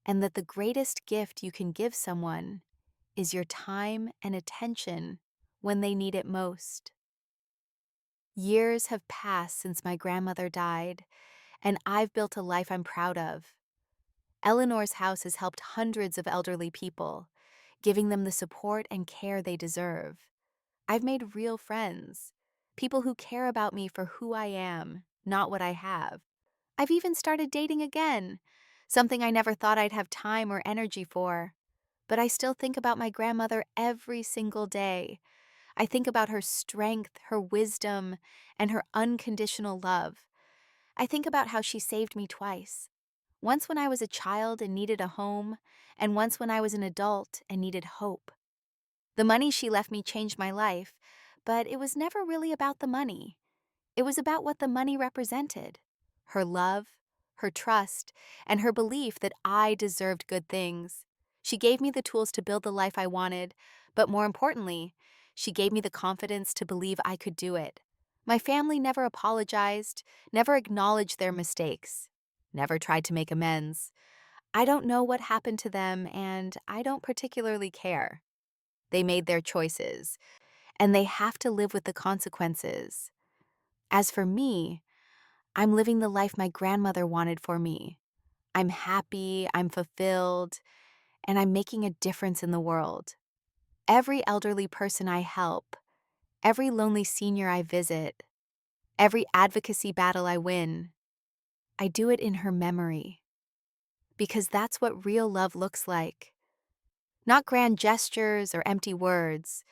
and that the greatest gift you can give someone is your time and attention when they need it most. Years have passed since my grandmother died, and I've built a life I'm proud of. Eleanor's House has helped hundreds of elderly people, giving them the support and care they deserve. I've made real friends, people who care about me for who I am, not what I have. I've even started dating again, something I never thought I'd have time or energy for. But I still think about my grandmother every single day. I think about her strength, her wisdom, and her unconditional love. I think about how she saved me twice. Once when I was a child and needed a home, and once when I was an adult and needed hope. The money she left me changed my life, but it was never really about the money. It was about what the money represented. Her love, her trust, and her belief that I deserved good things. She gave me the tools to build the life I wanted, but more importantly, she gave me the confidence to believe I could do it. My family never apologized, never acknowledged their mistakes, never tried to make amends. I don't know what happened to them, and I don't particularly care. They made their choices, and they have to live with the consequences. As for me, I'm living the life my grandmother wanted for me. I'm happy, I'm fulfilled, and I'm making a difference in the world. Every elderly person I help, every lonely senior I visit, every advocacy battle I win, I do it in her memory. Because that's what real love looks like. Not grand gestures or empty words,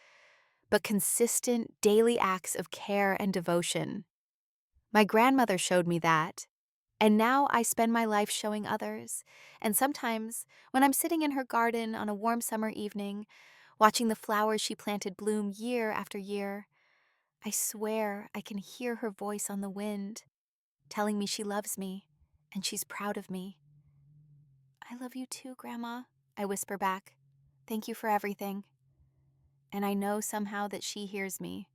but consistent daily acts of care and devotion. My grandmother showed me that, and now I spend my life showing others. And sometimes, when I'm sitting in her garden on a warm summer evening, watching the flowers she planted bloom year after year, I swear I can hear her voice on the wind, telling me she loves me and she's proud of me. I love you too, Grandma, I whisper back. Thank you for everything. And I know somehow that she hears me.